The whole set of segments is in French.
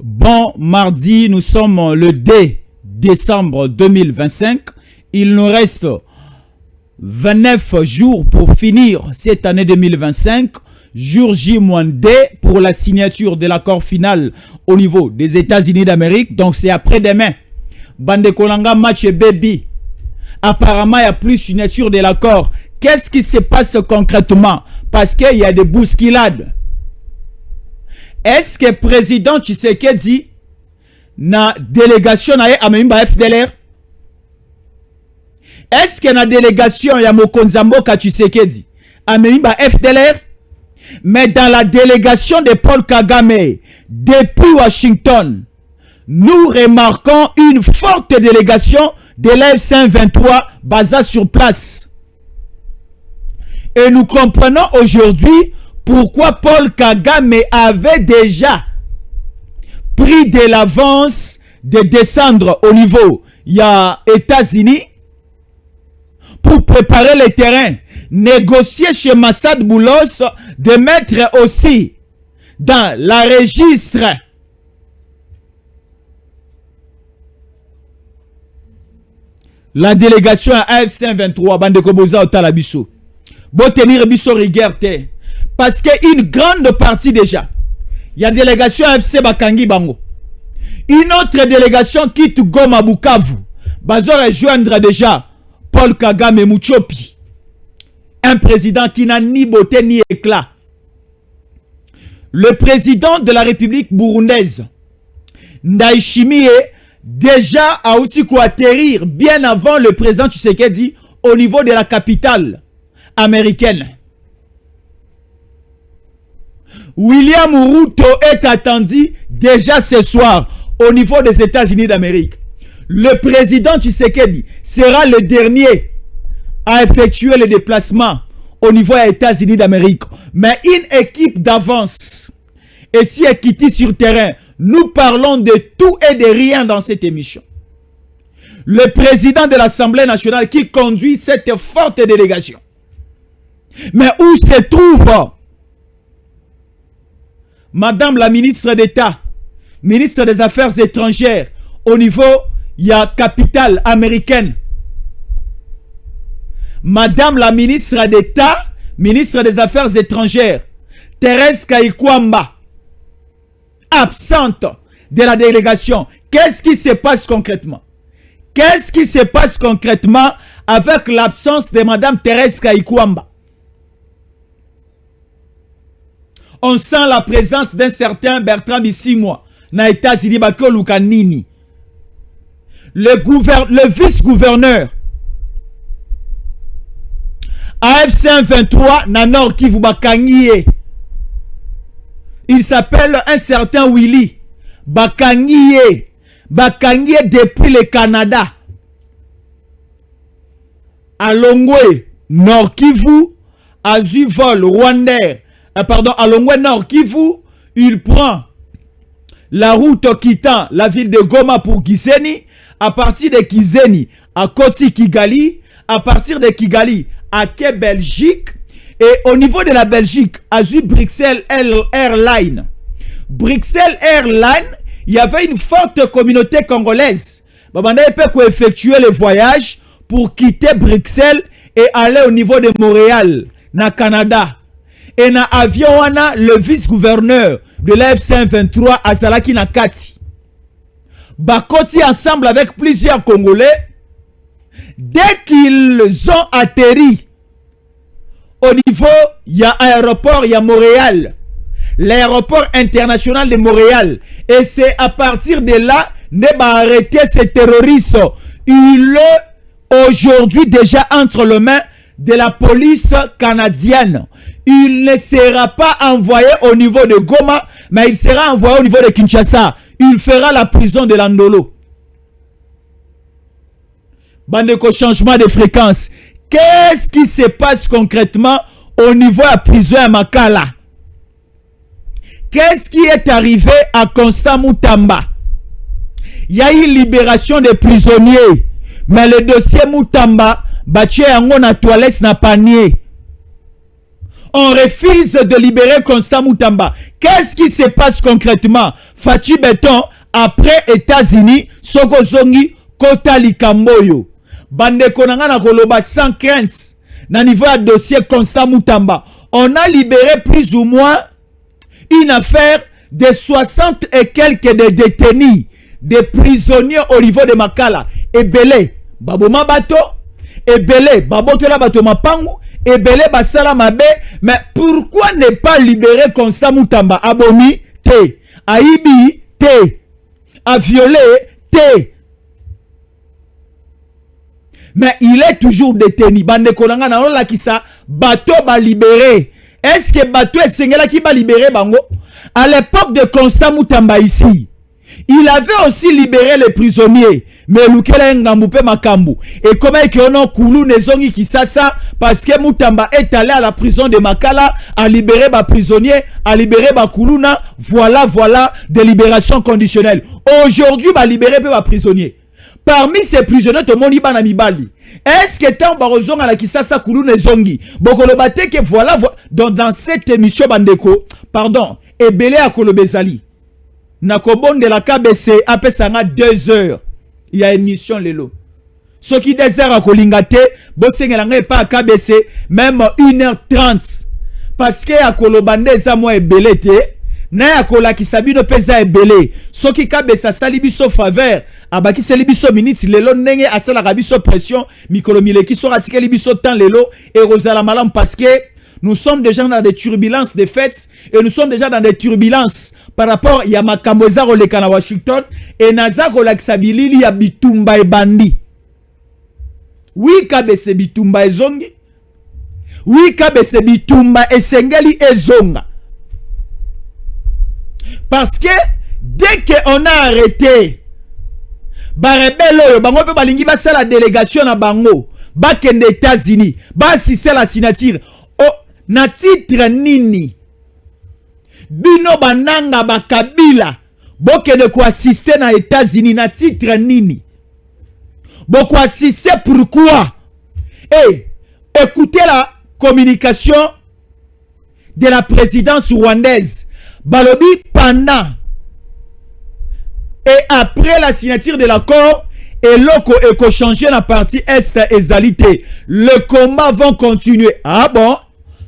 Bon mardi, nous sommes le 2 décembre 2025. Il nous reste 29 jours pour finir cette année 2025. Jour J-D pour la signature de l'accord final au niveau des États-Unis d'Amérique. Donc c'est après-demain. Bande Kolanga match baby. Apparemment, il n'y a plus signature de l'accord. Qu'est-ce qui se passe concrètement? Parce qu'il y a des bousculades. Est-ce que le président Tshisekedi na délégation na amemba FDLR? Est-ce que na délégation ya Mokonzi Mboka Tshisekedi amemba FDLR? Mais dans la délégation de Paul Kagame depuis Washington, nous remarquons une forte délégation de l'F-123 basée sur place. Et nous comprenons aujourd'hui pourquoi Paul Kagame avait déjà pris de l'avance de descendre au niveau des États-Unis pour préparer le terrain, négocier chez Massad Boulos de mettre aussi dans la registre la délégation à AF-123 Bandeko Boza Otalabiso. Bon tenir biso rigueur. Parce qu'une grande partie déjà, il y a une délégation AFC Bakangi Bango. Une autre délégation quitte Goma Bukavu. Bazo rejoindre déjà Paul Kagame Mouchopi. Un président qui n'a ni beauté ni éclat. Le président de la République burundaise, Ndayishimiye, déjà a aussi atterrir bien avant le président Tshisekedi au niveau de la capitale américaine. William Ruto est attendu déjà ce soir au niveau des États-Unis d'Amérique. Le président Tshisekedi sera le dernier à effectuer le déplacement au niveau des États-Unis d'Amérique. Mais une équipe d'avance est si équitée sur terrain. Nous parlons de tout et de rien dans cette émission. Le président de l'Assemblée nationale qui conduit cette forte délégation. Mais où se trouve Madame la ministre d'État, ministre des Affaires étrangères, au niveau, il y a capitale américaine. Madame la ministre d'État, ministre des Affaires étrangères, Thérèse Kayikwamba, absente de la délégation. Qu'est-ce qui se passe concrètement? Qu'est-ce qui se passe concrètement avec l'absence de Madame Thérèse Kayikwamba? On sent la présence d'un certain Bertrand Bisimwa na États-Unis Bako Lukanini. Le vice-gouverneur AF-123 na Nord Kivu Bakangiye. Il s'appelle un certain Willy Bakangiye. Bakangiye depuis le Canada. À Longwe, Nord Kivu, à Zuvol, Rwandais. À Longwe Nord Kivu, il prend la route quittant la ville de Goma pour Kiseni, à partir de Kiseni à Koti Kigali, à partir de Kigali à Quai Belgique, et au niveau de la Belgique, à Bruxelles Airlines. Bruxelles Airlines, il y avait une forte communauté congolaise. Babanda peut effectuer le voyage pour quitter Bruxelles et aller au niveau de Montréal, na Canada. Et na avion wana le vice-gouverneur de l'F-123 Azalaki Nakati. Bakoti ensemble avec plusieurs Congolais. Dès qu'ils ont atterri au niveau, il y a aéroport, il y a Montréal. L'aéroport international de Montréal. Et c'est à partir de là, ne va arrêter ces terroristes. Il est aujourd'hui déjà entre les mains de la police canadienne. Il ne sera pas envoyé au niveau de Goma, mais il sera envoyé au niveau de Kinshasa. Il fera la prison de Landolo. Bandeko, changement de fréquence. Qu'est-ce qui se passe concrètement au niveau de la prison à Makala? Qu'est-ce qui est arrivé à Constant Moutamba? Il y a eu libération des prisonniers, mais le dossier Moutamba, Baché Yango na toilette na panier. On refuse de libérer Constant Moutamba. Qu'est-ce qui se passe concrètement? Fatou Béton, après États-Unis, Soko Zongi, Kota Likamboyo. Bande Konanga na Koloba sans crainte. Na niveau de dossier Constant Moutamba. On a libéré plus ou moins une affaire de 60 et quelques de détenus, des prisonniers au niveau de Makala. Ebele, Baboma Bato, Ebele, Babotola Bato Mapangu, Ebele Basala Mabe. Mais pourquoi ne pas libérer Constant Moutamba? Abomi, te. Aibi, te. A violé, te. Mais il est toujours détenu. Bande Konanga na la kisa, Bato ba libéré. Est-ce que Bato est Sengela qui va libérer Bango? À l'époque de Constant Moutamba ici, il avait aussi libéré les prisonniers. Mais Lukela Ngamoupe Makambu. Et comment est-ce qu'on a Koulou Nezongi Kisasa? Parce que Moutamba est allé à la prison de Makala, à libérer les prisonniers, à libérer les Koulouna. Voilà, des libérations conditionnelles. Aujourd'hui, va libérer les prisonniers. Parmi ces prisonniers, tout le monde est Mibali. Est-ce que tant Barozon à la Kisasa Koulou Nezongi? Bokolobate que voilà, dans cette émission, Bandeko, pardon, Ebele à Kolobezali. Nakobon de la KBC, après ça, 2 heures. Il y a émission Lelo. Ce qui désert à Kolingate, Bosengelanga pas à KBC, même 1h30. Parce que à Kolobande, ça moi Ebele, na ya kola ki sabino pesa Ebele. Ce qui KBC, salibiso faveur, abaki salibiso minutes, Lelo nenge asala rabiso pression, Mikolomile qui sera tiké libiso temps Lelo, et Rosala Malam parce que nous sommes déjà dans des turbulences de fêtes et nous sommes déjà dans des turbulences par rapport à Yamakamboza Rolekana Washington et Nazako Laksabilili ya Bitumba et Bandi. Oui, KBC Bitumba et Zongi. Oui, KBC Bitumba et Sengeli et Zonga. Parce que dès qu'on a arrêté, Barebelo, Bango pe balingi ba la délégation à Bango, Bakende États-Unis, ba assister la signature. Na titre nini bino bananga bakabila bokende ko assister na États-Unis na titre nini boko assister pourquoi? Écoutez la communication de la présidence rwandaise balobi pendant et après la signature de l'accord et loko eko changer la partie est ezalité. Le combat vont continuer. Ah bon?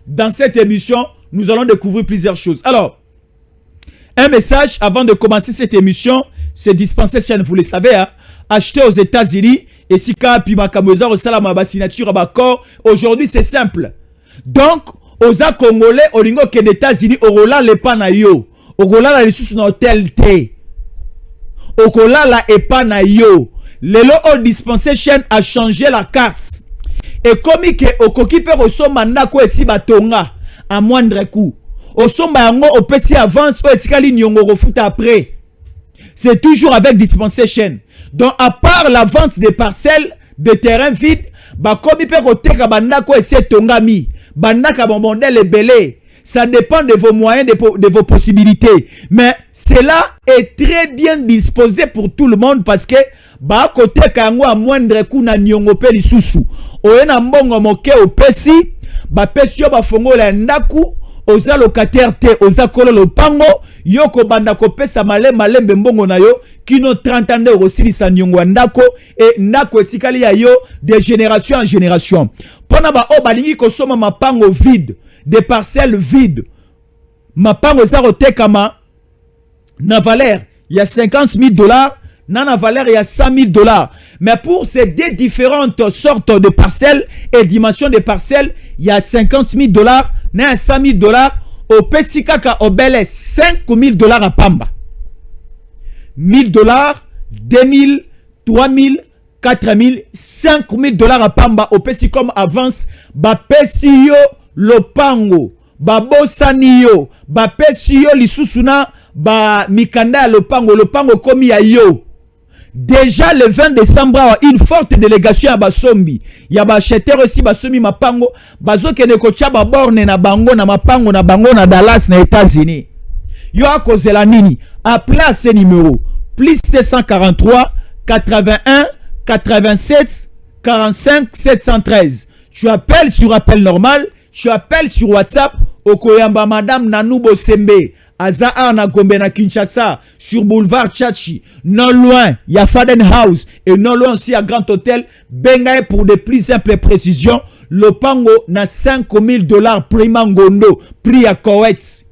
Dans cette émission, nous allons découvrir plusieurs choses. Alors, un message avant de commencer cette émission, c'est dispensé, vous le savez, hein, acheté aux États-Unis et si puis Makamoza au salam à signature à accord. Aujourd'hui, c'est simple. Donc, aux Congolais, au lingo que les États-Unis, au rola le panayo, au rola la ressource dans tel T, au rola la epanayo, le lot dispensation a changé la carte. Et comme au kokipe au somba nako esi batonga à moindre coût. Au somba yango au PC avance au etikali nyongo refout après. C'est toujours avec dispensation. Donc à part la vente des parcelles de terrain vide, ba komi pe koteka bandako esi tongami, bandaka bombonde le belé. Ça dépend de vos moyens, de vos possibilités. Mais cela est très bien disposé pour tout le monde parce que ba côté kango à moindre coût na nyongo pe lisusu. Oyena mbongo moke opesi, ba pesio ba fongola ndaku, oza locataire te, oza kolo lopango, yoko banda kopesa malembe mbongo na yo, kino 30 ans de rosilisa nyongo ndako, et ndako etikali ya yo de génération en génération. Pona ba o balingi kosoma mapango vide, des parcelles vides. Mapango za rotekama, na valeur, il y a 50 000 $, na valeur, il y a 100 000 $. Mais pour ces deux différentes sortes de parcelles et dimensions de parcelles, il y a 50 000 $, na 100 000 $, au Pessikaka Obele 5 000 $ à Pamba. 1 000 $, 2 000, 3 000, 4 000, 5 000 $ à Pamba. Au Pessikam avance, ba Pesiyo Lopango, ba Bosaniyo, ba Pesiyo Lisusuna, ba Mikanda Lopango komi ya yo. Déjà le 20 décembre, une forte délégation à Basombi. Il y a acheteur aussi Basombi Mapango. Bazo kene kocha ba borne na bango na Mapango na bango na Dallas na États-Unis. Yo a causé la nini. Appelez à ce numéro. Plus 243 81 87 45 713. Tu appelles sur appel normal. tu appelles sur WhatsApp okoyamba madame Nanou Bosembe Aza na Gombe na Kinshasa sur boulevard Tchachi, non loin il y a Faden House et non loin aussi à Grand Hôtel. Bengaye pour de plus simples précisions, le pango na $5,000 prix Mangondo, prix à Koweït.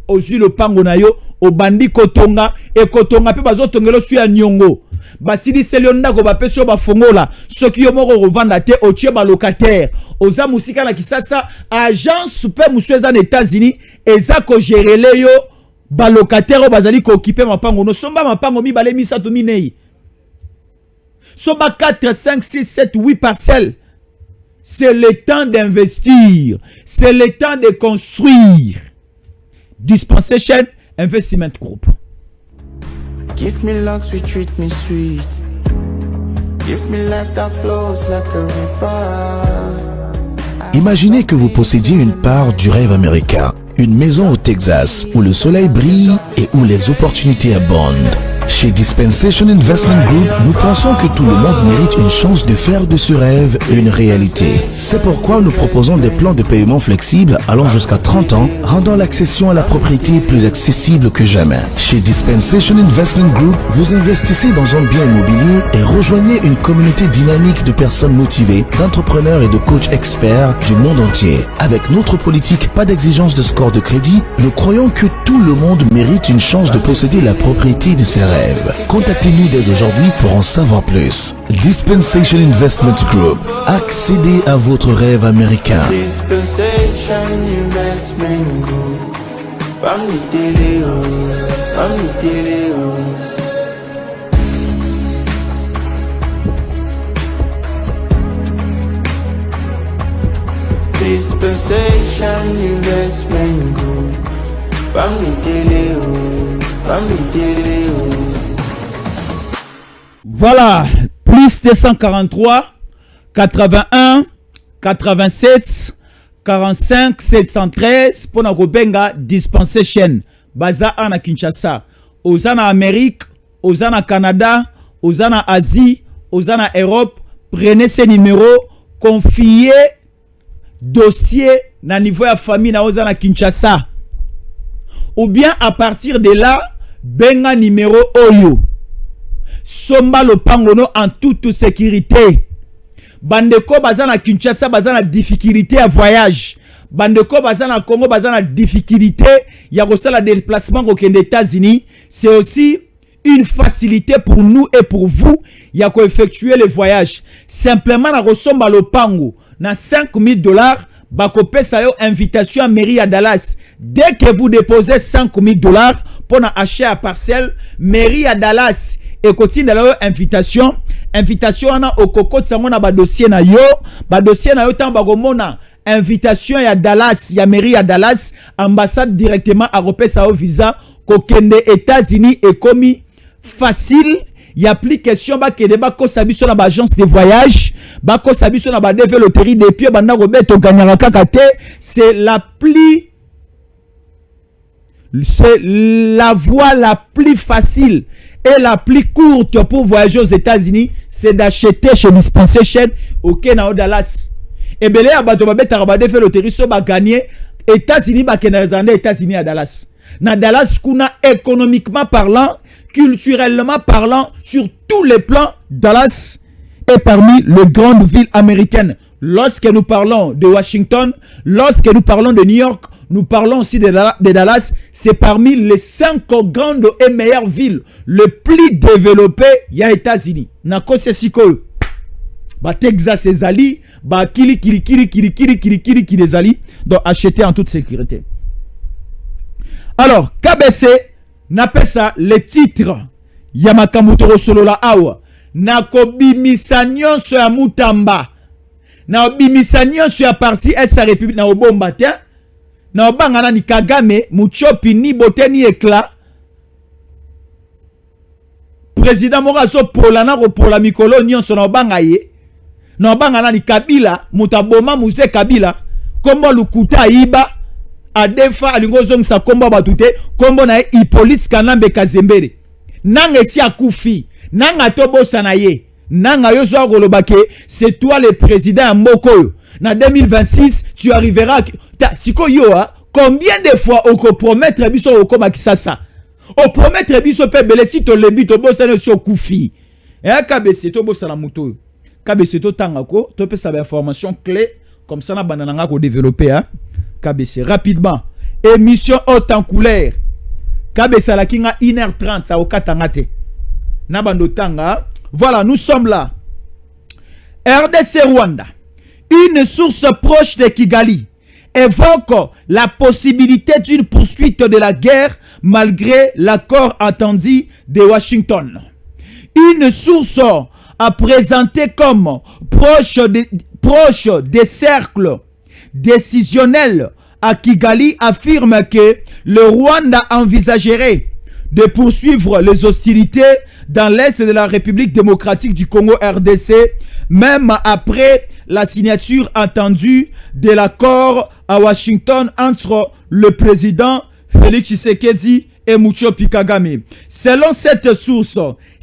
Aussi le pango na yo au bandi kotonga et kotonga pe bazo tongelo suya nyongo. Basili selionda ko bape so ba fongola soki yo moko revanda te o tie ba locataire oza musika na Kisasa agence super musweza na États-Unis eza ko gérer le yo ba locataire bazali ko occuper mapango no somba mapango mi bale misato minei somba 4 5 6 7 8 parcelles. C'est le temps d'investir, c'est le temps de construire. Dispensation Investment Group. Give me luck, sweet, treat me sweet. Give me life that flows like a river. Imaginez que vous possédiez une part du rêve américain, une maison au Texas où le soleil brille et où les opportunités abondent. Chez Dispensation Investment Group, nous pensons que tout le monde mérite une chance de faire de ce rêve une réalité. C'est pourquoi nous proposons des plans de paiement flexibles allant jusqu'à 30 ans, rendant l'accession à la propriété plus accessible que jamais. Chez Dispensation Investment Group, vous investissez dans un bien immobilier et rejoignez une communauté dynamique de personnes motivées, d'entrepreneurs et de coachs experts du monde entier. Avec notre politique pas d'exigence de score de crédit, nous croyons que tout le monde mérite une chance de posséder la propriété de ses rêves. Contactez-nous dès aujourd'hui pour en savoir plus. Dispensation Investment Group. Accédez à votre rêve américain. Dispensation Investment Group. Dispensation Investment Group. Voilà, plus 243 81 87 45 713 pour notre benga Dispensation baza na Kinshasa, ozana Amérique, ozana Canada, ozana Asie, ozana Europe. Prenez ces numéros, confiez dossier na niveau ya famille na ozana Kinshasa. Ou bien à partir de là, benga numéro Oyo. Somba le pangono en toute sécurité. Bandeko bazana Kinshasa bazana difficulté à voyage. Bandeko bazana Congo bazana difficulté ya kosala déplacement aux États-Unis. C'est aussi une facilité pour nous et pour vous ya ko effectuer le voyage. Simplement na resomba le pango na $5,000. Bakopé sa yo invitation à mairie à Dallas. Dès que vous déposez $5,000 pour acheter à parcelle, mairie à Dallas et continue la invitation. Invitation ana okoko tsangona ba dossier na yo tan bagomona invitation ya Dallas, ya mairie à Dallas, ambassade directement à repé sa yo visa kokende États-Unis et commis facile. Il y a application ba kede ba ko sabi sur la agence de voyage, ba ko sabi sur la ba DV loterie depuis banda robeto gagnara kakate, c'est la voie la plus facile et la plus courte pour voyager aux États-Unis, c'est d'acheter chez Dispensation au Kenya Dallas. Et belé abato ba beta ba DV loterie so ba gagner États-Unis ba kenazande États-Unis à Dallas. Na Dallas kuna économiquement parlant, culturellement parlant, sur tous les plans, Dallas est parmi les grandes villes américaines. Lorsque nous parlons de Washington, lorsque nous parlons de New York, nous parlons aussi de Dallas. C'est parmi les 5 grandes et meilleures villes les plus développées il y a États-Unis. Nako sesiko ba Texas ezali, ba kili ezali, donc acheter en toute sécurité. Alors, KBC napesa le titre ya makambo to solola awa na kobimisa nyonso ya Mutamba na obimisa nyonso ya parsi esa république na obomba te na obangana ni Kagame muchopi ni boteni éclat président morazo polana ko pola mikolo nyonso na obanga ye na obangana ni Kabila mutaboma muze Kabila kombo lukuta iba adefa alingo zongisa kombo batute kombo na Hippolyte Kanambe Kazembere nanga si akufi nanga tobosa na ye Nanga yo zo kolobake, c'est toi le président à Moko. Na 2026, tu arriveras siko yo combien de fois on promettre biso oko makisasa. On promettre biso pe belé si to lebi to bosana so kufi. KBC to bosala muto. KBC to tangako, to pe sa information clé comme ça na banana ko développer KBC rapidement. Émission haute en couleur. KBC la kinga 1h30 ça au katangate. Na bando tanga. Voilà, nous sommes là. RDC Rwanda. Une source proche de Kigali évoque la possibilité d'une poursuite de la guerre malgré l'accord attendu de Washington. Une source a présenté comme proche des cercles décisionnels à Kigali affirme que le Rwanda envisagerait de poursuivre les hostilités dans l'est de la République démocratique du Congo RDC, même après la signature attendue de l'accord à Washington entre le président Félix Tshisekedi et Mucho Kagame. Selon cette source,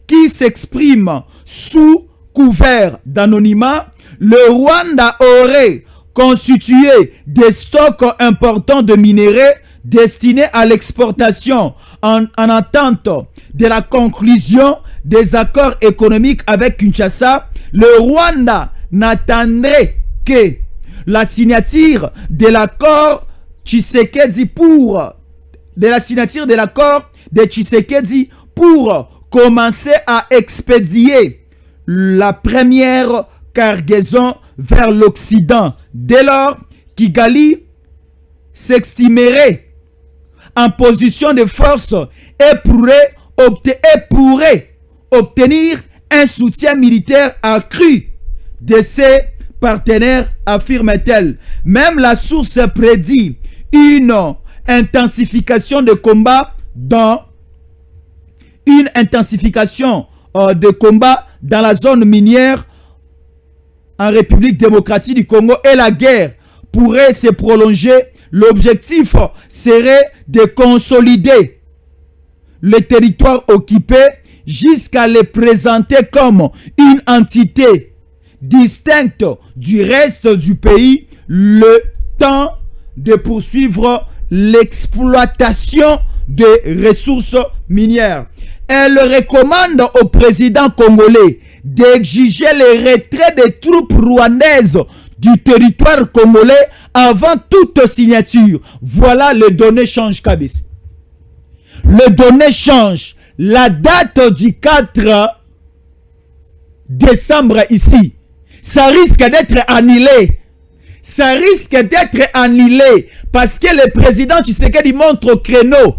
qui s'exprime sous couvert d'anonymat, le Rwanda aurait constitué des stocks importants de minerais destinés à l'exportation en attente de la conclusion des accords économiques avec Kinshasa. Le Rwanda n'attendrait que la signature de l'accord Tshisekedi de Tshisekedi pour commencer à expédier la première cargaison vers l'Occident. Dès lors, Kigali s'estimerait en position de force et pourrait obtenir un soutien militaire accru de ses partenaires, affirme-t-elle. Même la source prédit une intensification de combat dans la zone minière en République démocratique du Congo et la guerre pourrait se prolonger. L'objectif serait de consolider le territoire occupé jusqu'à le présenter comme une entité distincte du reste du pays, le temps de poursuivre l'exploitation des ressources minières. Elle recommande au président congolais d'exiger le retrait des troupes rwandaises du territoire congolais avant toute signature. Voilà, le données change, Kabis. Le données change. La date du 4 décembre ici, ça risque d'être annulé. Ça risque d'être annulé parce que le président Tshisekedi montre au créneau.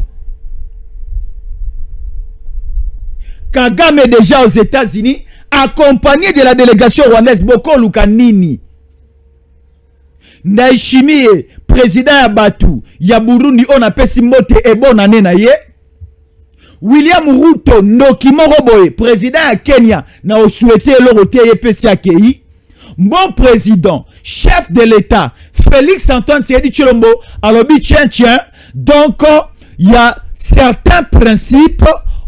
Kagame est déjà aux États-Unis, accompagné de la délégation rwandaise Boko Lukanini. Ndayishimiye, président ya Batu, ya Burundi, on appelle Simbote et bonne année na ye. William Ruto, Nokimoroboye, président ya Kenya, na o souhaité l'oroté EPC AKI. Mon président, chef de l'État, Félix Antoine Tshisekedi Tshilombo, alobi tiens, donc il y a certains principes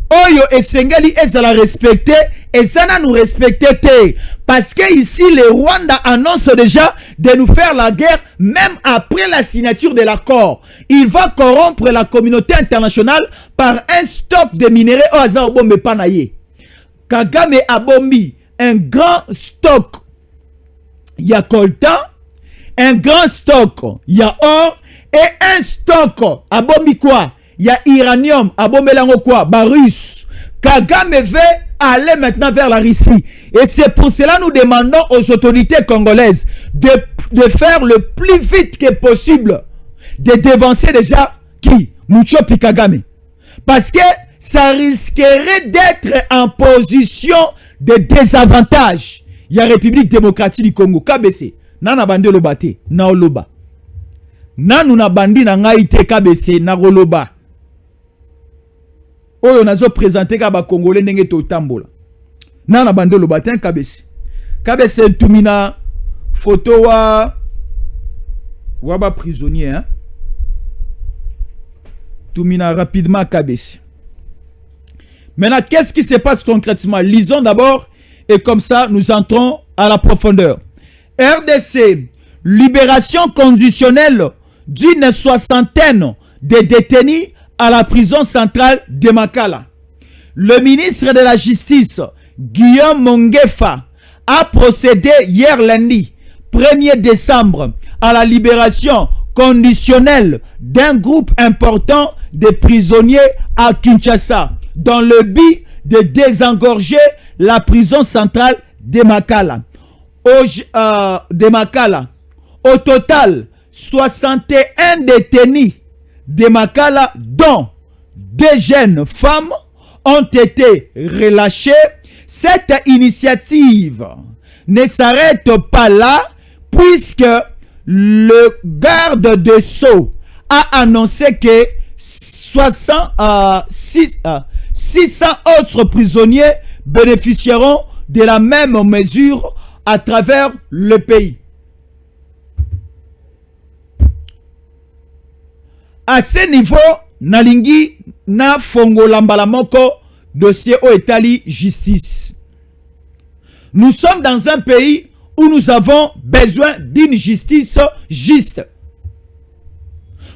oyo esengeli ezala respecté et ça n'a nous respecté parce que ici le Rwanda annonce déjà de nous faire la guerre même après la signature de l'accord. Il va corrompre la communauté internationale par un stock de minerais au hasard bombe panaye. Kagame a bombi un grand stock, il y a coltan, un grand stock, il y a or et un stock a bombi quoi? Il y a uranium, à Bomelango quoi, Barus. Kagame veut aller maintenant vers la Russie. Et c'est pour cela que nous demandons aux autorités congolaises de faire le plus vite que possible, de dévancer déjà qui? Mucho Kagame. Parce que ça risquerait d'être en position de désavantage. Il y a République démocratique du Congo, KBC. Nana bande lobate, na oloba. Nanu na bandi na ngaite KBC, na roloba. Oyo nazo présenter ka ba Congolais ndenge to tambola. Nana bande lobate KBC. KBC tumina photo wa ba prisonnier hein. Tumina rapidement KBC. Maintenant, qu'est-ce qui se passe concrètement? Lisons d'abord Et comme ça, nous entrons à la profondeur. RDC, libération conditionnelle d'une soixantaine de détenus à la prison centrale de Makala. Le ministre de la Justice, Guillaume Mongefa, a procédé hier lundi, 1er décembre, à la libération conditionnelle d'un groupe important de prisonniers à Kinshasa, dans le but de désengorger la prison centrale de Makala. Au total, 61 détenus de Makala, dont 2 jeunes femmes, ont été relâchés. Cette initiative ne s'arrête pas là, puisque le garde de Sceaux a annoncé que 600 autres prisonniers bénéficieront de la même mesure à travers le pays. À ce niveau, nalingi na fongola mbala moko dossier au etali justice. Nous sommes dans un pays où nous avons besoin d'une justice juste.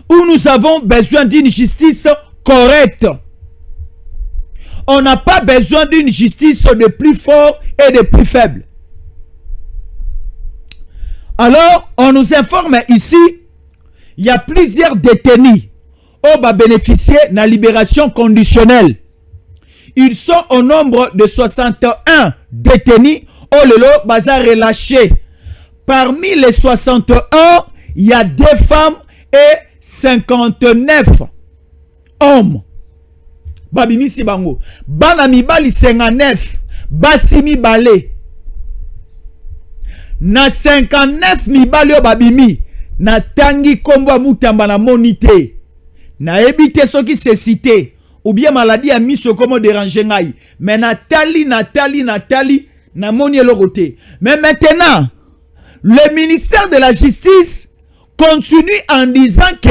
Où nous avons besoin d'une justice correcte. On n'a pas besoin d'une justice de plus fort et de plus faible. Alors, on nous informe ici, il y a plusieurs détenus qui ont bénéficié de la libération conditionnelle. Ils sont au nombre de 61 détenus au lelo baza relâchés. Parmi les 61, il y a 2 femmes et 59 hommes. Babimisi bango. Bana mibali 59. Basi mibale. Na 59 mibali o babimi. Na tangi kombo mutamba na monite. Na ebite soki se cité. Ou bien maladie a mis ce comme déranger ngai. Mais Nathalie, na moni côté. Mais maintenant, le ministère de la Justice continue en disant que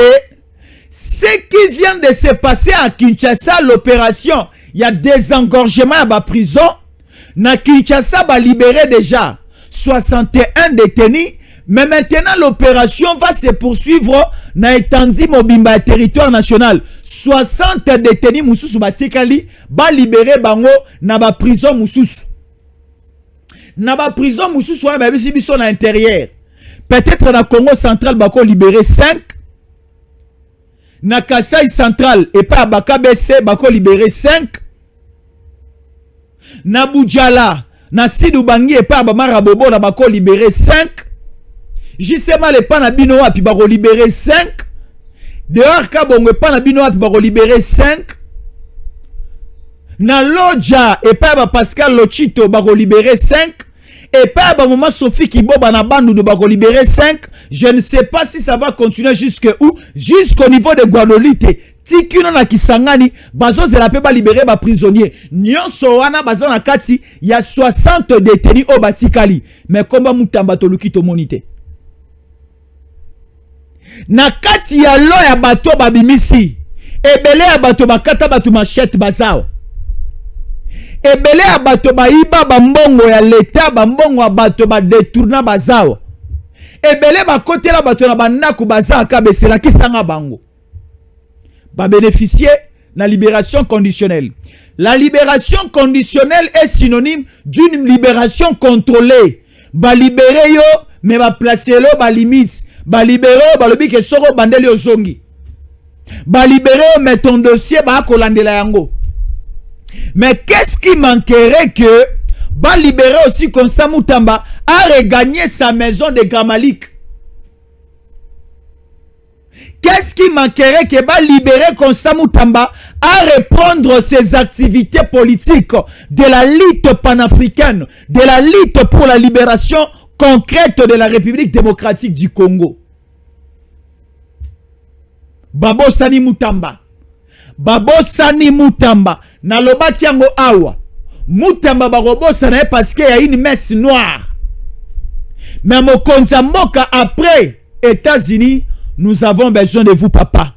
ce qui vient de se passer à Kinshasa, l'opération, il y a des engorgements à la prison. Na Kinshasa va libérer déjà 61 détenus. Mais maintenant, l'opération va se poursuivre na étendue mobimba territoire national. 60 détenus mususu batikali ba libérer bango na ba prison mususu. Na ba prison mususu wana ba bisi biso na intérieur. Peut-être na Congo central bako libérer 5. Na Kasai central et pas Bakabese bako libérer 5. Na Boudjala, na Sidou Bangi et pas Bamarabobo na bako libérer 5. Justement les panabino api bako libérer 5. Dehors kabongo panabino api bako libérer 5. Na Lodja et pas Pascal Lochito bako libérer 5. Et pas moment Sophie Kiboba na bandu de bako libérer 5. Je ne sais pas si ça va continuer jusque où. Jusqu'au niveau de Guadolite. Tikino na Kisangani, bazo zelape ba libérer ba prisonnier. Nyonso wana bazana kati, il y a 60 détenus au Batikali. Mais comment mutamba to lukito monite? Na kati ya lo ya bato babimisi. Ebele ya bato bakata bato machette bazao. Ebele ya bato baiba bambongo ya leta bambongo ya bato ba détourna bazao. Ebele bakote la bato na bandaku bazao kabesela kisanga bango. Ba bénéficier de la libération conditionnelle. La libération conditionnelle est synonyme d'une libération contrôlée. Ba libérer yo, mais ba placer lo ba limite. Ba libérer ba lobi ke soro bandeli ozongi. Ba libérer mais ton dossier ba kolandela yango. Mais qu'est-ce qui manquerait que ba libérer aussi Constant Mutamba a regagné sa maison de Gramalik? Qu'est-ce qui manquerait que va libérer Constant Mutamba à reprendre ses activités politiques de la lutte panafricaine, de la lutte pour la libération concrète de la République démocratique du Congo? Babo Sani Mutamba. Babo Sani Mutamba. Naloba kiango awa. Mutamba barobo sanae parce qu'il y a une messe noire. Mais Mokonza Mboka après États-Unis, nous avons besoin de vous, papa.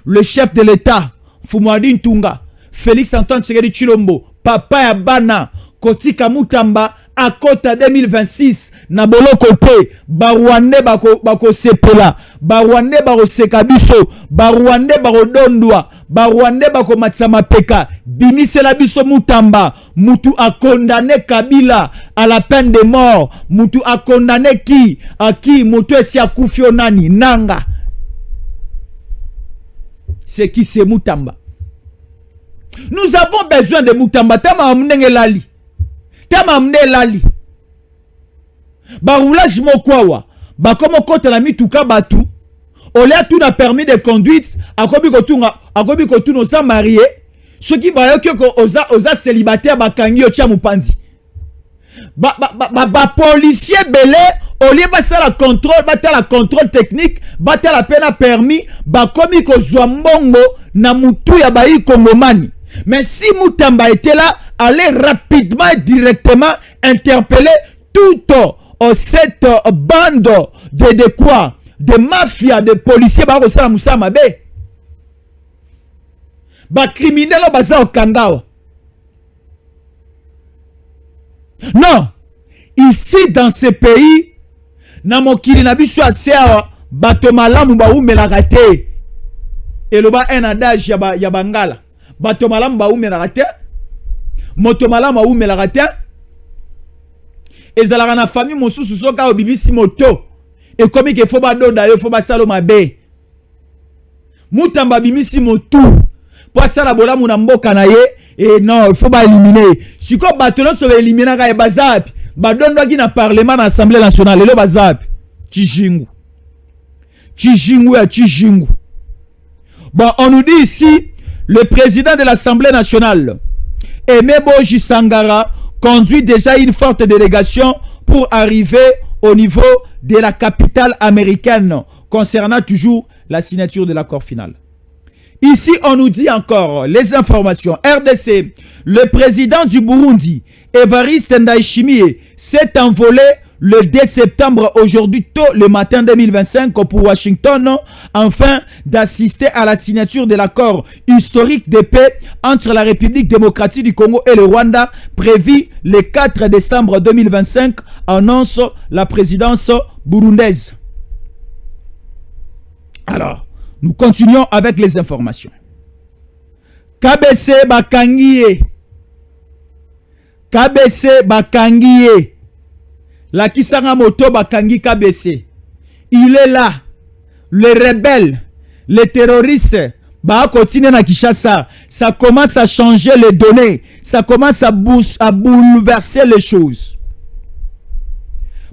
Le chef de l'État, Fumadi Ntunga, Félix Antoine Tshisekedi Tshilombo, papa Yabana, kotika Mutamba à kota 2026 na boloko te Barwande bako sepela Barwande bako sekabiso Barwande bako dondwa Barwande bako matsama peka bimisela biso Mutamba mutu a condamné Kabila à la peine de mort mutu a condamné qui mutu esi akufio nani nanga c'est qui c'est Mutamba. Nous avons besoin de Mutamba. Tama amnenge lali. Tama amne lali. Ba roulage mokwawa. Ba komo kote la mituka batu. Olea tout na permis de conduite. Akobi kotunga osa marié. Ceux qui va yoke osa célibataire bakangi yo tia mupanzi. Ba policier belé. Au lieu de la contrôle technique, la peine permis, komi ko mbongo na mutu ya bayi kongomani. Mais si Mutamba était là, allez rapidement et directement interpeller toute cette bande de quoi? De mafia, de policiers, criminels au Kangawa. Non, ici dans ce pays, na mokili na biso asewa bato malamu ba umelaka te eloba un adage ya bangala bato malamu ba umelaka te moto malamu ba umelaka te ezalaka na famille mosusu soka obibisi moto ekomi ke fo badoda yo fo basalo mabe Mutamba bimisi motu po asala bolamu na mboka na ye et non il faut ba éliminer siko bato no so éliminer ka e bazapi badondwaki na parlement na assemblée nationale lelo bazapi Tchijingu ya Tchijingu. Bon, on nous dit ici le président de l'Assemblée nationale Aimé Boji Sangara conduit déjà une forte délégation pour arriver au niveau de la capitale américaine concernant toujours la signature de l'accord final. Ici, on nous dit encore les informations. RDC, le président du Burundi, Évariste Ndayishimiye, s'est envolé le 2 septembre, aujourd'hui tôt le matin 2025 pour Washington, afin d'assister à la signature de l'accord historique de paix entre la République démocratique du Congo et le Rwanda, prévu le 4 décembre 2025, annonce la présidence burundaise. Alors, nous continuons avec les informations. KBC Bakangiye. KBC Bakangiye. La Kisanga Moto Bakangi KBC. Il est là. Les rebelles, les terroristes, continuer na Kinshasa. Ça commence à changer les données. Ça commence à bouleverser les choses.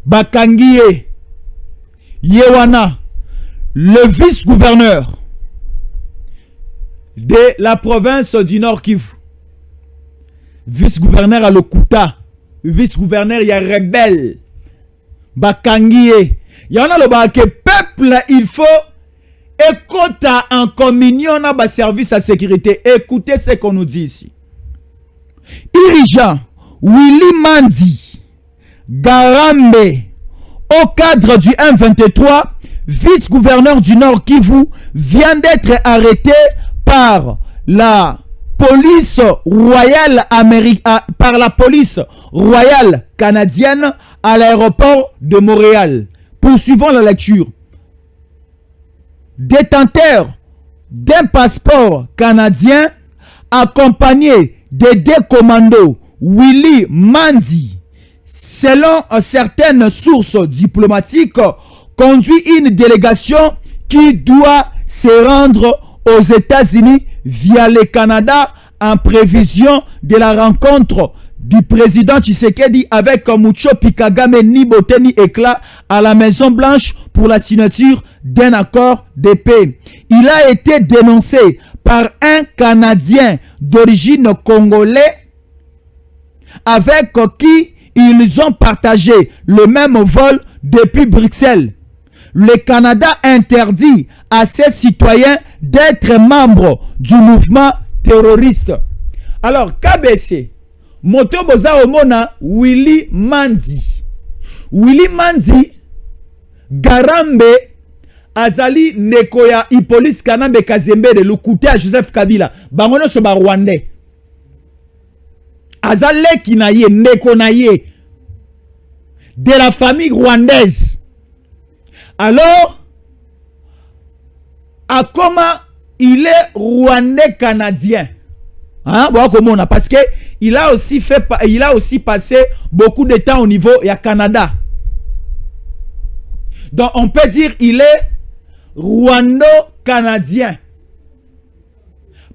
Bakangiye. Yewana. Le vice-gouverneur de la province du Nord Kivu. Vice-gouverneur à Lokuta. Vice-gouverneur, il y a rebelle. Bakangiye. Il y en a le que peuple, il faut écouter en communion à service à sécurité. Écoutez ce qu'on nous dit ici. Dirigeant Willy Mandi Garambe, au cadre du M23, vice-gouverneur du Nord Kivu, vient d'être arrêté par la police royale par la police royale canadienne à l'aéroport de Montréal. Poursuivons la lecture. Détenteur d'un passeport canadien accompagné des deux commandos Willy Mandi, selon certaines sources diplomatiques, conduit une délégation qui doit se rendre aux États-Unis via le Canada en prévision de la rencontre du président Tshisekedi avec Muchopi Kagame Niboteni Ekla à la Maison Blanche pour la signature d'un accord de paix. Il a été dénoncé par un Canadien d'origine congolaise avec qui ils ont partagé le même vol depuis Bruxelles. Le Canada interdit à ses citoyens d'être membres du mouvement terroriste. Alors, KBC, Moto Boza Omona, Willy Mandi. Willy Mandi, Garambe, Azali Nekoya, Hippolyte Kanambe Kazembe de Lukutea Joseph Kabila. Bangono Soba Rwandais. azaleki na ye ndeko na ye de la famille rwandaise, alors à comment il est rwandais canadien. Hein, bon, comment on a, parce que il a aussi passé beaucoup de temps au niveau du Canada. Donc on peut dire il est rwando-canadien.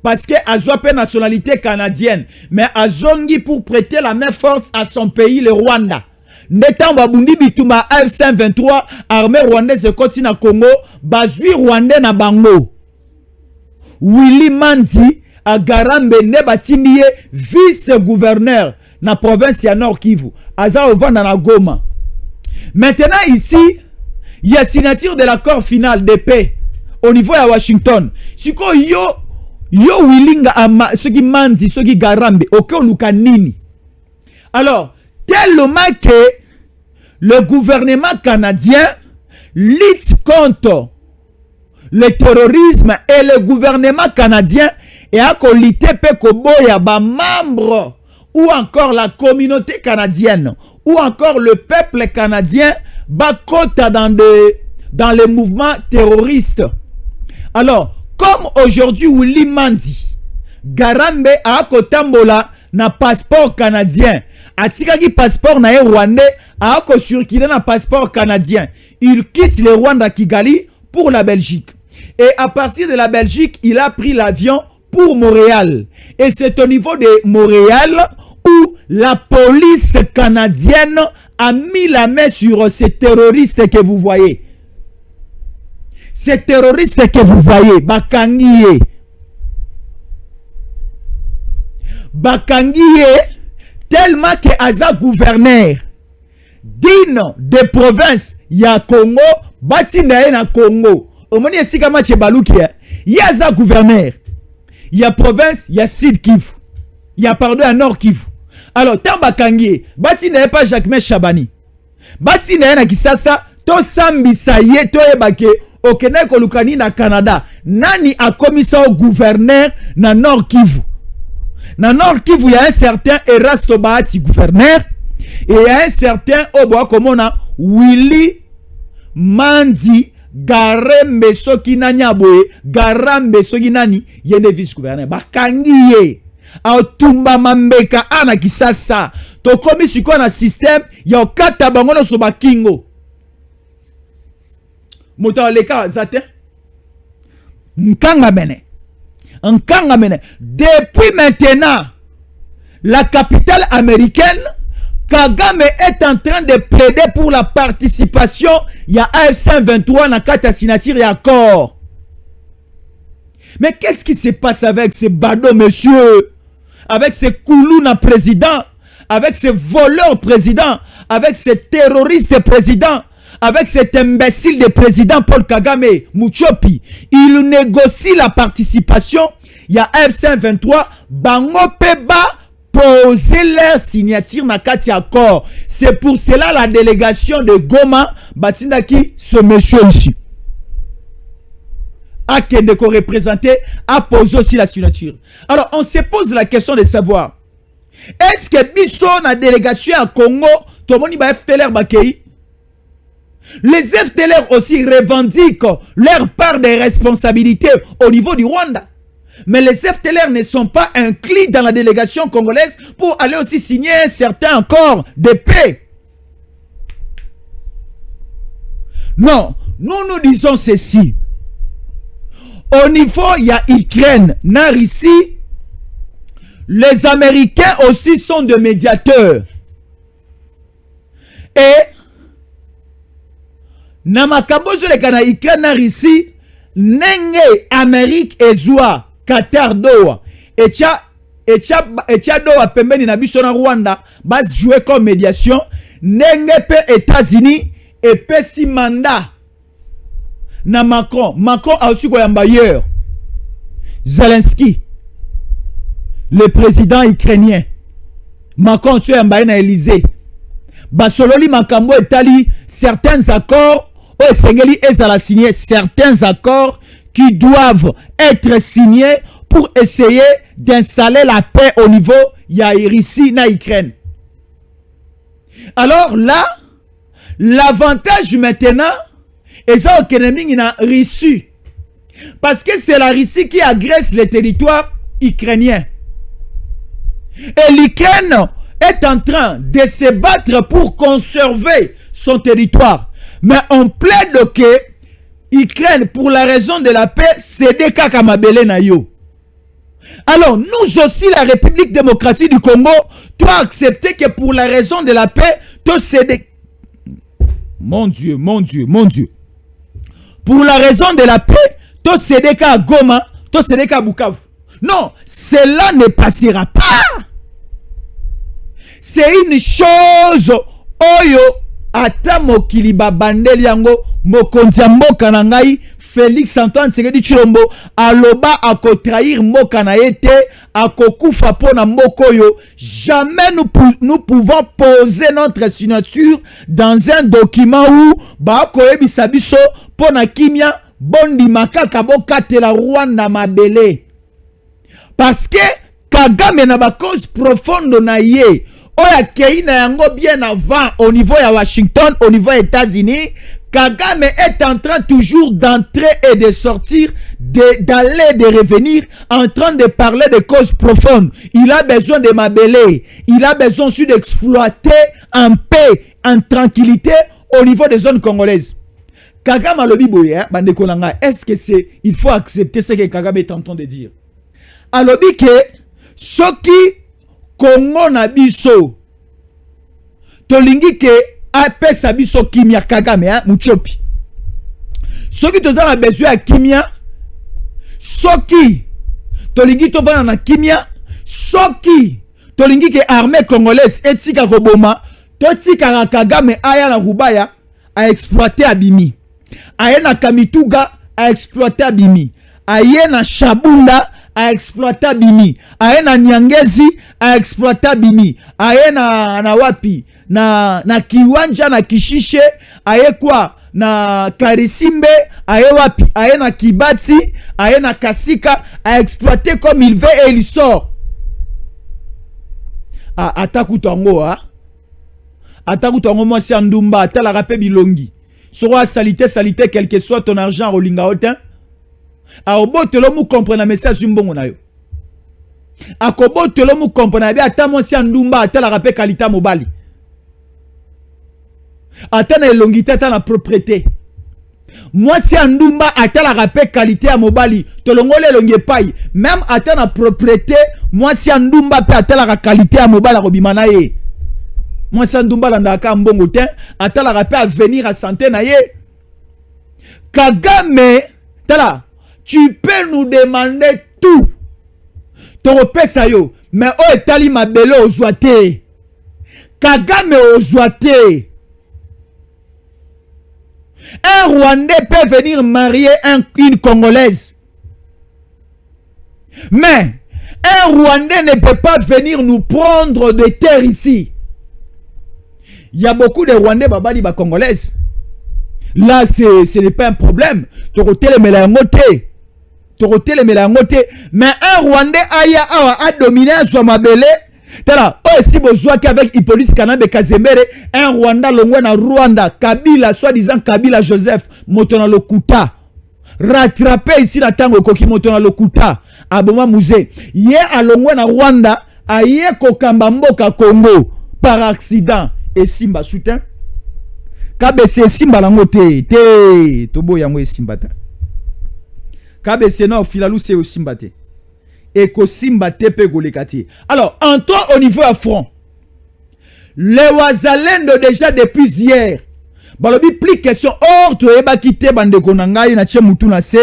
Parce que a une nationalité canadienne, mais azongi pour prêter la main forte à son pays, le Rwanda. Netan babundi bituma F-123 armée rwandaise koti na Congo, bazui rwandais na bango. Willy Mandi a Garambe ne batindi vice-gouverneur na province ya Nord Kivu. Aza ovanda na Goma. Maintenant ici, il y a signature de l'accord final de paix au niveau de Washington. Siko yo willinga ama soki Mandi soki Garambe oko luka nini. Alors tellement que le gouvernement canadien lutte contre le terrorisme et le gouvernement canadien et a lutter pe boya ba membre ou encore la communauté canadienne ou encore le peuple canadien bakota dans les mouvements terroristes. Alors comme aujourd'hui Willy Mandi Garambe a kotambola na passeport canadien, atikaki passeport na rwandais a ko circuler na passeport canadien, il quitte le Rwanda Kigali pour la Belgique et à partir de la Belgique il a pris l'avion pour Montréal et c'est au niveau de Montréal où la police canadienne a mis la main sur ces terroristes que vous voyez. Ces terroristes que vous voyez, bakangiye tellement que aza gouverneur d'une des provinces ya Congo, batinda na Congo. Omoni esika match baluki ya aza gouverneur. Ya province ya Sud Kivu. Ya pardon à Nord Kivu. Alors tant bakangiye, batinda pas Jacques Chabani. Batinda na Kisasa, to sambisa ye to ebake okene kolukani na Canada. Nani a commis ça au gouverneur na Nord Kivu? Dans Nord Kivu, il y a un certain Erasto Bahati gouverneur et il y a un certain Oboakomona Willy Mandi Garambe Sokinani Aboye Garambe Sokinani yende vice gouverneur bakangiye autumba mambeka ana kisasa to komi siko na système ya okata bango no so bakingo moto leka zate nkanga mene. Depuis maintenant, la capitale américaine, Kagame est en train de plaider pour la participation. Il y a AF-123 dans la signature et accord. Mais qu'est-ce qui se passe avec ces badauds, monsieur? Avec ces koulouna présidents, avec ces voleurs présidents, avec ces terroristes présidents, avec cet imbécile de président Paul Kagame, Muchopi, il négocie la participation. Il y a F-123, Bango Peba poser leur signature na kati accord. C'est pour cela la délégation de Goma Batindaki, ce monsieur ici, a Kendeko représenté, a posé aussi la signature. Alors on se pose la question de savoir, est-ce que Bisso na délégation à Congo, tout le monde va FTLR Bakei? Les FTLR aussi revendiquent leur part de responsabilité au niveau du Rwanda. Mais les FTLR ne sont pas inclus dans la délégation congolaise pour aller aussi signer un certain accord de paix. Non, nous disons ceci. Au niveau, il y a Ukraine, na Russie, les Américains aussi sont des médiateurs. Et Namakabozo le kana Ukraine na Russie, nenge Amérique ezwa Qatar doa echa doa pembeni na biso na Rwanda bas jouer comme médiation, nenge pe États-Unis et pe si mandat na Macron a aussi koyamba hier Zelensky, le président ukrainien. Macron sur yamba na Élysée basololi makambo etali certains accords au Sengeli ezala signé certains accords qui doivent être signés pour essayer d'installer la paix au niveau il y a Russie na Ukraine. Alors là, l'avantage maintenant est ça que na Russie. Parce que c'est la Russie qui agresse les territoires ukrainiens. Et l'Ukraine est en train de se battre pour conserver son territoire. Mais on plaide que l'Ukraine, pour la raison de la paix, c'est des kakamabele na yo. Alors, nous aussi, la République démocratique du Congo, doit accepter que pour la raison de la paix, tout céder. Mon Dieu, mon Dieu, mon Dieu. Pour la raison de la paix, tout céder qu'à Goma, tout céder qu'à Bukavu. Non, cela ne passera pas. C'est une chose, oyo, ata mokili babandeli yango, mokonzi ya mboka na ngai, Félix Antoine Tshisekedi Tshilombo aloba ako trahir mboka na yete ako kufa pona mboko yo. Jamais nous pouvons poser notre signature dans un document où ba ko yebisa biso pona kimia bondi makaka bokatela Rwanda mabele. Parce que Kagame na ba cause profonde na ye oya kei na yango bien avant au niveau ya Washington, au niveau des États-Unis. Kagame est en train toujours d'entrer et de sortir, d'aller et de revenir, en train de parler de causes profondes. Il a besoin de mabélé. Il a besoin aussi d'exploiter en paix, en tranquillité au niveau des zones congolaises. Kagame a le biboye, est-ce que c'est, il faut accepter ce que Kagame est en train de dire. Alors dit que ce qui Congo na biso, tolingi que apesa biso kimia Kagame muchopi. Soki tozala besoin ya kimia, soki tolingi tovana na kimia, soki tolingi ke armée congolaise etika koboma, totika Kagame aya na Rubaya a exploiter abimi. Aye na Kamituga a exploiter abimi. Aye na Shabunda a exploiter abimi. Aye na Nyangezi a exploiter abimi. Aye na wapi? Na Kiwanja na Kishishe, aye kwa na Karisimbe, aye wapi, aye na Kibati, aye na Kasika, a exploité comme il veut et il sort. Ataku tongo moi si andumba, atala rapé bilongi. Sora salité, quel que soit ton argent au linga hotin. A obo telo mu comprendre message zumbongo na yo. Akobo telo mu comprendre bien ata moi si andumba, atala rapé qualité mobali. Attends la longité, attends la propriété. Moi si andumba attends la rappel qualité à mobali, te longole longue paille. Même attends la propriété, moi si andumba peut attends la qualité à mobali à robimanaye. Moi si andumba landaka mbongo ten, attends la rappel à venir à santé naye. Kagame, tala, tu peux nous demander tout. Ton repère yo, mais oh etali mabelo ozwate. Kagame ozwate. Un Rwandais peut venir marier une Congolaise. Mais un Rwandais ne peut pas venir nous prendre de terre ici. Il y a beaucoup de Rwandais babali ba Congolaises. Là, ce n'est pas un problème. Mais un Rwandais a dominé sur ma belé. Tala, si besoin qu'avec Hippolyte Kanabe Kazemere, un Rwanda longwe na Rwanda, Kabila, soi-disant Kabila Joseph, motona lokuta. Rattrapé ici la tango koki motona lokuta. Aboma musée. Yé a longwe na Rwanda, a yé kokamba mboka Congo, par accident. Et Simba soutien. Kabese Simba langote, te, tobo yango Simbata. Kabese no, filalou se o Simbate. Et que Simba tepe golekati. Alors, entrons au niveau à front. Les Wazalendo déjà depuis hier. Balobi plus question. Or, tu eba quitté bande konangai na chemutu na se.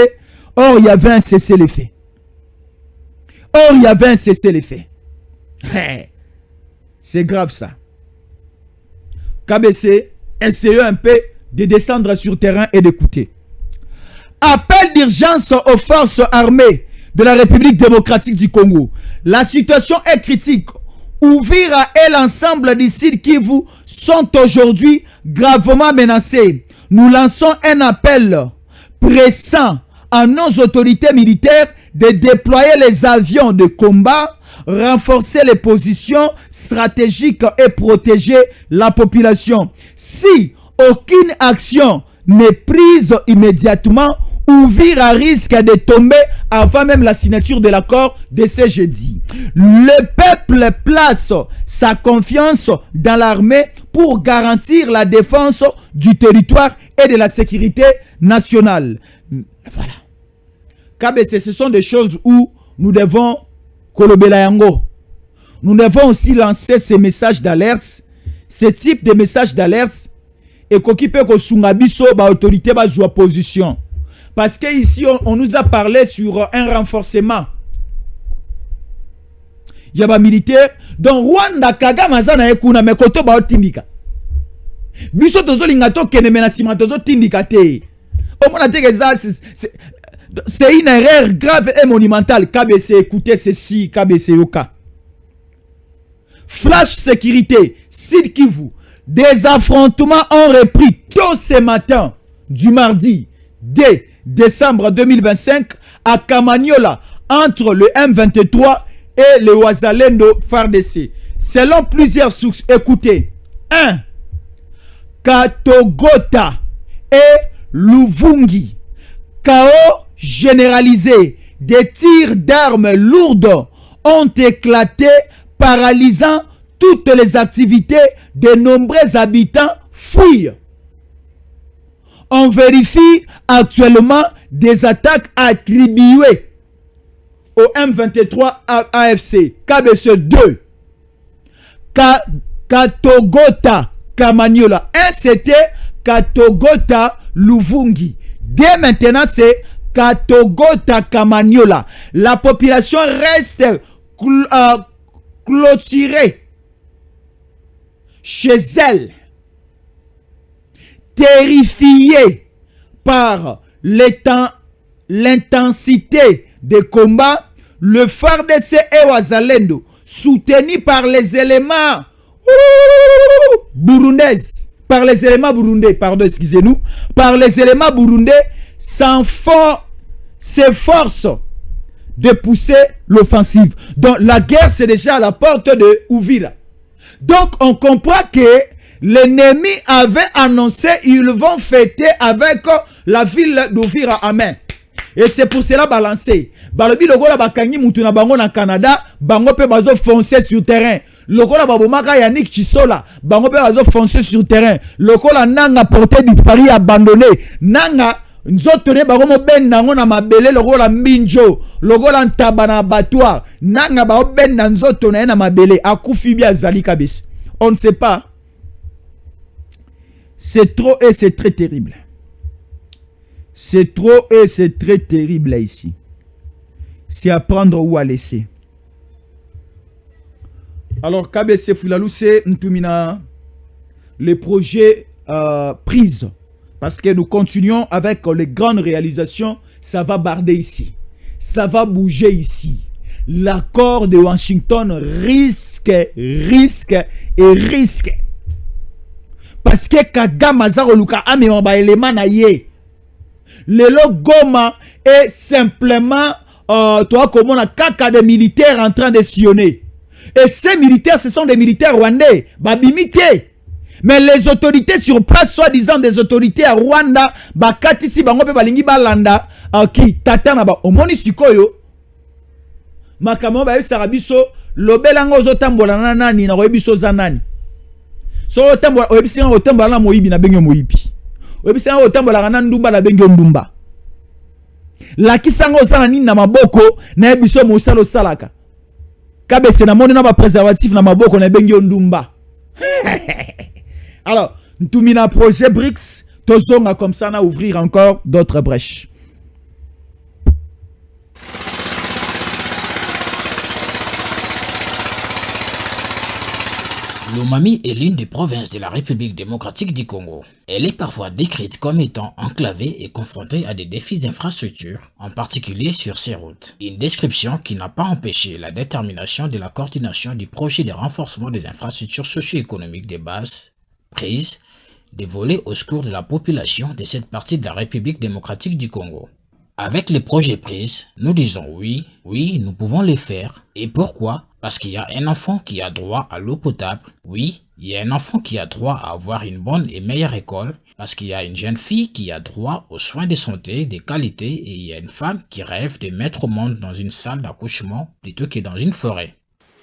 Or, il y avait un cessez-le-feu. C'est grave ça. KBC, essayez un peu de descendre sur terrain et d'écouter. Appel d'urgence aux forces armées de la République démocratique du Congo. La situation est critique. Ouvira et l'ensemble des sites Kivu sont aujourd'hui gravement menacés. Nous lançons un appel pressant à nos autorités militaires de déployer les avions de combat renforcer les positions stratégiques et protéger la population. Si aucune action n'est prise immédiatement, Uvira risque de tomber avant même la signature de l'accord de ce jeudi. Le peuple place sa confiance dans l'armée pour garantir la défense du territoire et de la sécurité nationale. Voilà. KBC, ce sont des choses où nous devons kolobela yango. Nous devons aussi lancer ces messages d'alerte, ce type de messages d'alerte, et qu'on peut que sungabiso ba autorité ba joua position. Parce que ici on nous a parlé sur un renforcement. Il y a des militaires dans Rwanda Kagame azana ekuna mekoto ba otindika. Biso tozo lingato kene menasima tozo tindika te. Au moins c'est une erreur grave et monumentale. KBC, écoutez ceci, KBC Yoka. Flash sécurité, Sud Kivu. Des affrontements ont repris tôt ce matin du mardi 2 décembre 2025 à Kamanyola entre le M23 et le Wazalendo FARDC. Selon plusieurs sources, écoutez. 1. Katogota et Luvungi. Chaos généralisé. Des tirs d'armes lourdes ont éclaté, paralysant toutes les activités de nombreux habitants fuient. On vérifie actuellement des attaques attribuées au M23 AFC, KBC 2, Katogota, Kamanyola. Un c'était Katogota Luvungi. Dès maintenant c'est Katogota Kamanyola. La population reste clôturée chez elle, terrifiée par l'intensité des combats. Le FARDC et Wazalendo, soutenu par les éléments burundais, par les éléments burundais, s'efforce de pousser l'offensive. Donc la guerre c'est déjà à la porte de Uvira. Donc on comprend que l'ennemi avait annoncé ils vont fêter avec la ville d'Uvira. Amen. Et c'est pour cela balancer. Balobi lokola bakangi mutu na bango na Canada, bango pe bazo foncer sur terrain. Lokola babomaka Yannick Chisola, bango pe bazo foncer sur terrain. Lokola nanga porté disparu abandonné. Nanga nzotone bango mo ben nango na mabele lokola mbinjo, lokola ntaba na abattoir. Nanga ba ben na nzotone na mabele akufi bia zali kabis. On ne sait pas. C'est trop et c'est très terrible. C'est trop et c'est très terrible là ici. C'est à prendre ou à laisser. Alors KBC Foulalou c'est Ntumina les projets prises. Parce que nous continuons avec les grandes réalisations. Ça va barder ici. Ça va bouger ici. L'accord de Washington risque. Parce que Kagame Azaroluka amema ba élément na ye. Le Goma est simplement toi comme on a caca de militaires en train de sillonner. Et ces militaires, ce sont des militaires rwandais. Babimité. Mais les autorités sur place, soi-disant des autorités à Rwanda, bakatisi bango pe balingi balanda qui tatana ba omoni sikoyo. Makamo ba sarabiso lobelango zotambola na nani na oyebiso za nani. So otambola oyebisinga otambola na moyibi na bengo moyibi. Oyebisinga otambola na ndumba na bengo ndumba. La kisango osala nini na maboko na ebiso mosalo salaka. KBC na moni na ba préservatif na maboko na bengo ndumba. Alors, Ntumina projet BRICS, tozonga comme ça, on a ouvrir encore d'autres brèches. Lomami est l'une des provinces de la République démocratique du Congo. Elle est parfois décrite comme étant enclavée et confrontée à des défis d'infrastructure, en particulier sur ses routes. Une description qui n'a pas empêché la détermination de la coordination du projet de renforcement des infrastructures socio-économiques de base prise de voler au secours de la population de cette partie de la République démocratique du Congo. Avec les projets prises, nous disons oui, nous pouvons les faire. Et pourquoi? Parce qu'il y a un enfant qui a droit à l'eau potable. Oui, il y a un enfant qui a droit à avoir une bonne et meilleure école. Parce qu'il y a une jeune fille qui a droit aux soins de santé de qualité et il y a une femme qui rêve de mettre au monde dans une salle d'accouchement plutôt que dans une forêt.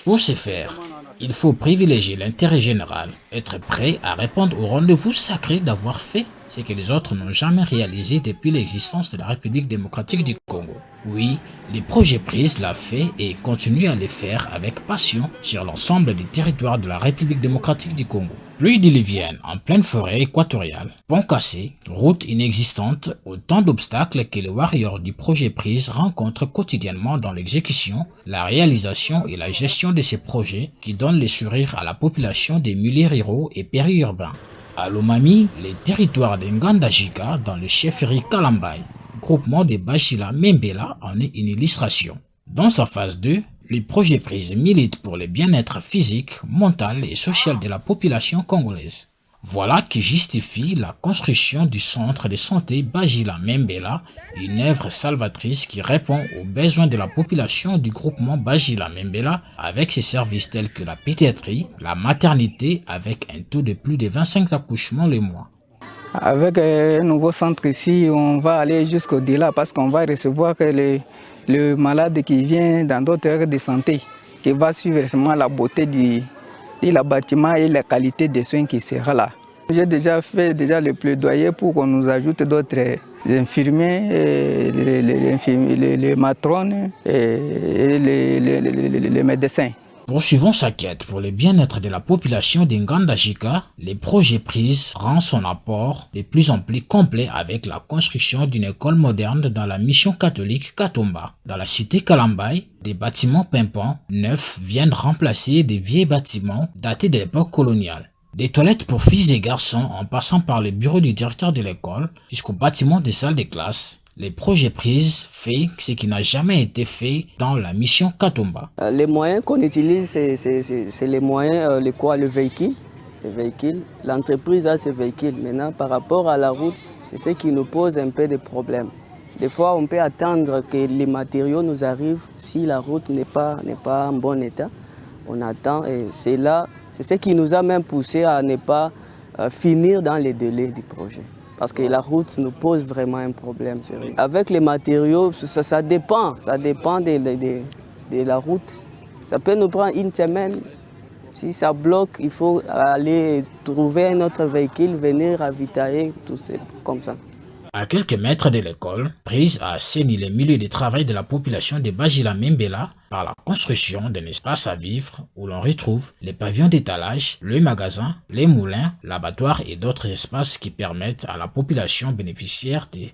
Pour ce faire, il faut privilégier l'intérêt général, être prêt à répondre au rendez-vous sacré d'avoir fait ce que les autres n'ont jamais réalisé depuis l'existence de la République démocratique du Congo. Oui, les projets PRISE l'a fait et continue à les faire avec passion sur l'ensemble des territoires de la République démocratique du Congo. Pluie diluvienne en pleine forêt équatoriale, ponts cassés, routes inexistantes, autant d'obstacles que les warriors du projet PRISE rencontrent quotidiennement dans l'exécution, la réalisation et la gestion de ces projets qui donnent les sourires à la population des milieux ruraux et périurbains. À Lomami, les territoires de Ngandajika dans le chefferie Kalambay, groupement de Bajila Membela en est une illustration. Dans sa phase 2, le projet PRISE milite pour le bien-être physique, mental et social de la population congolaise. Voilà qui justifie la construction du centre de santé Bajila Membela, une œuvre salvatrice qui répond aux besoins de la population du groupement Bajila Membela avec ses services tels que la pédiatrie, la maternité avec un taux de plus de 25 accouchements le mois. Avec un nouveau centre ici, on va aller jusqu'au-delà parce qu'on va recevoir le malade qui vient dans d'autres aires de santé, qui va suivre seulement la beauté du bâtiment et la qualité des soins qui sera là. J'ai déjà fait le plaidoyer pour qu'on nous ajoute d'autres infirmiers, les matrones et les médecins. Poursuivant sa quête pour le bien-être de la population d'Ngandajika, le projet PRISE rend son apport de plus en plus complet avec la construction d'une école moderne dans la mission catholique Katomba. Dans la cité Kalambay, des bâtiments pimpants neufs viennent remplacer des vieux bâtiments datés de l'époque coloniale. Des toilettes pour filles et garçons en passant par le bureau du directeur de l'école jusqu'au bâtiment des salles de classe. Le projet PRISE fait ce qui n'a jamais été fait dans la mission Katomba. Les moyens qu'on utilise, c'est les moyens, le véhicule. L'entreprise a ses véhicules. Maintenant, par rapport à la route, c'est ce qui nous pose un peu de problèmes. Des fois, on peut attendre que les matériaux nous arrivent si la route n'est pas en bon état. On attend et c'est ce qui nous a même poussé à ne pas finir dans les délais du projet. Parce que la route nous pose vraiment un problème. Avec les matériaux, ça dépend de la route. Ça peut nous prendre une semaine. Si ça bloque, il faut aller trouver un autre véhicule, venir ravitailler, tout ça, comme ça. À quelques mètres de l'école, PRISE a assaini les milieux de travail de la population de Bajila Membela par la construction d'un espace à vivre où l'on retrouve les pavillons d'étalage, le magasin, les moulins, l'abattoir et d'autres espaces qui permettent à la population bénéficiaire de